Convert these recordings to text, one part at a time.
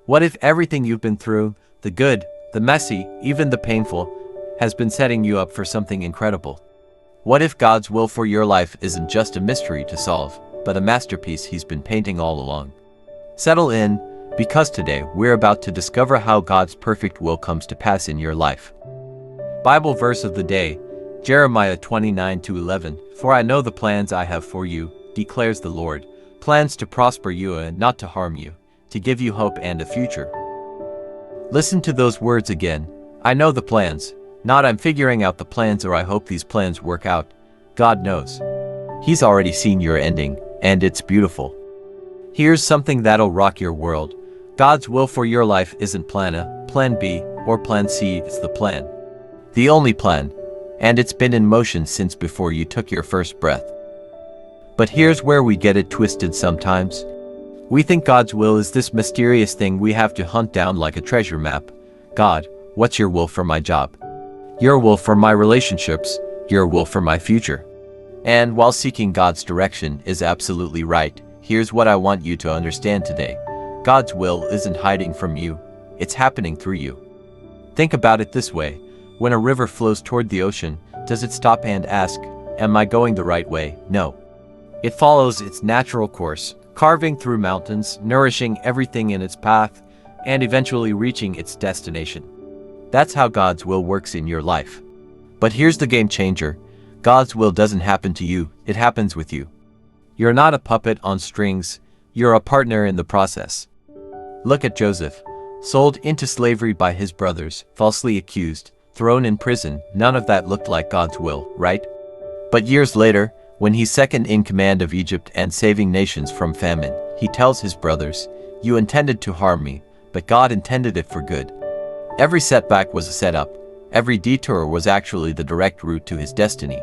What if everything you've been through, the good, the messy, even the painful, has been setting you up for something incredible? What if God's will for your life isn't just a mystery to solve, but a masterpiece He's been painting all along? Settle in, because today we're about to discover how God's perfect will comes to pass in your life. Bible verse of the day, Jeremiah 29:11. For I know the plans I have for you, declares the Lord, plans to prosper you and not to harm you, to give you hope and a future. Listen to those words again. I know the plans, not I'm figuring out the plans or I hope these plans work out. God knows. He's already seen your ending, and it's beautiful. Here's something that'll rock your world. God's will for your life isn't plan A, plan B, or plan C, it's the plan. The only plan, and it's been in motion since before you took your first breath. But here's where we get it twisted sometimes. We think God's will is this mysterious thing we have to hunt down like a treasure map. God, what's your will for my job? Your will for my relationships? Your will for my future? And while seeking God's direction is absolutely right, here's what I want you to understand today. God's will isn't hiding from you, it's happening through you. Think about it this way. When a river flows toward the ocean, does it stop and ask, am I going the right way? No. It follows its natural course, carving through mountains, nourishing everything in its path, and eventually reaching its destination. That's how God's will works in your life. But here's the game changer. God's will doesn't happen to you, it happens with you. You're not a puppet on strings, you're a partner in the process. Look at Joseph, sold into slavery by his brothers, falsely accused, thrown in prison. None of that looked like God's will, right? But years later, when he's second in command of Egypt and saving nations from famine, he tells his brothers, you intended to harm me, but God intended it for good. Every setback was a setup. Every detour was actually the direct route to his destiny.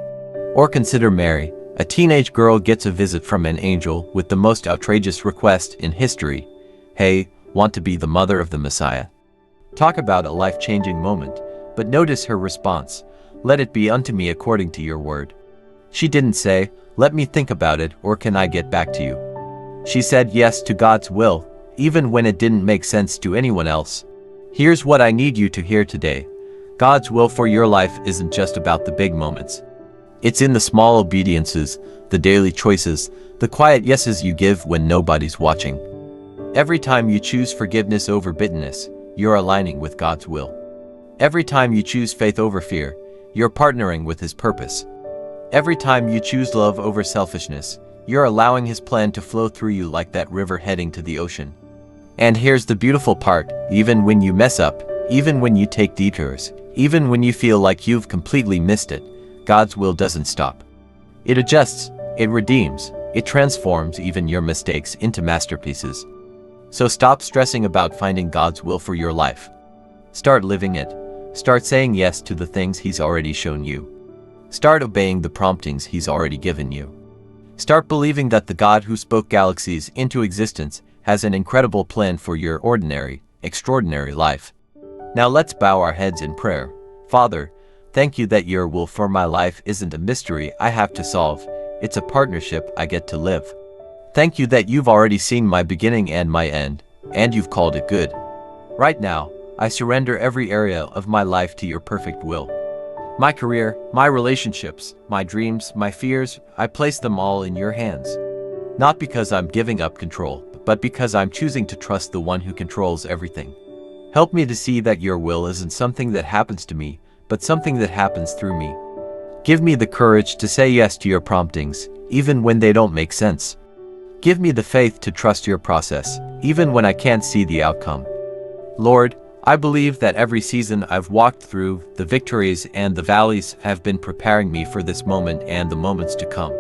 Or consider Mary, a teenage girl gets a visit from an angel with the most outrageous request in history. Hey, want to be the mother of the Messiah? Talk about a life-changing moment. But notice her response, let it be unto me according to your word. She didn't say, let me think about it, or can I get back to you? She said yes to God's will, even when it didn't make sense to anyone else. Here's what I need you to hear today. God's will for your life isn't just about the big moments. It's in the small obediences, the daily choices, the quiet yeses you give when nobody's watching. Every time you choose forgiveness over bitterness, you're aligning with God's will. Every time you choose faith over fear, you're partnering with His purpose. Every time you choose love over selfishness, you're allowing His plan to flow through you like that river heading to the ocean. And here's the beautiful part, even when you mess up, even when you take detours, even when you feel like you've completely missed it, God's will doesn't stop. It adjusts, it redeems, it transforms even your mistakes into masterpieces. So stop stressing about finding God's will for your life. Start living it. Start saying yes to the things He's already shown you. Start obeying the promptings He's already given you. Start believing that the God who spoke galaxies into existence has an incredible plan for your ordinary, extraordinary life. Now let's bow our heads in prayer. Father, thank you that your will for my life isn't a mystery I have to solve, it's a partnership I get to live. Thank you that you've already seen my beginning and my end, and you've called it good. Right now, I surrender every area of my life to your perfect will. My career, my relationships, my dreams, my fears, I place them all in your hands. Not because I'm giving up control, but because I'm choosing to trust the one who controls everything. Help me to see that your will isn't something that happens to me, but something that happens through me. Give me the courage to say yes to your promptings, even when they don't make sense. Give me the faith to trust your process, even when I can't see the outcome. Lord, I believe that every season I've walked through, the victories and the valleys have been preparing me for this moment and the moments to come.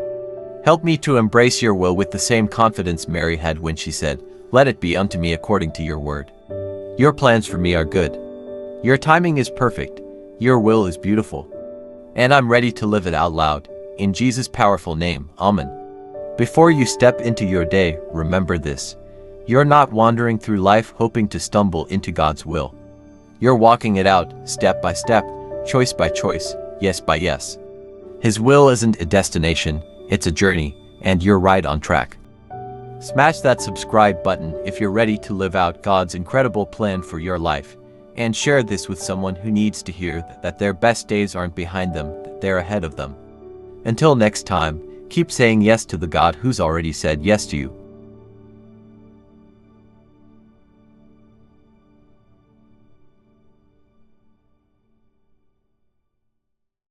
Help me to embrace your will with the same confidence Mary had when she said, let it be unto me according to your word. Your plans for me are good. Your timing is perfect. Your will is beautiful. And I'm ready to live it out loud. In Jesus' powerful name, Amen. Before you step into your day, remember this. You're not wandering through life hoping to stumble into God's will. You're walking it out, step by step, choice by choice, yes by yes. His will isn't a destination, it's a journey, and you're right on track. Smash that subscribe button if you're ready to live out God's incredible plan for your life. And share this with someone who needs to hear that their best days aren't behind them, that they're ahead of them. Until next time, keep saying yes to the God who's already said yes to you.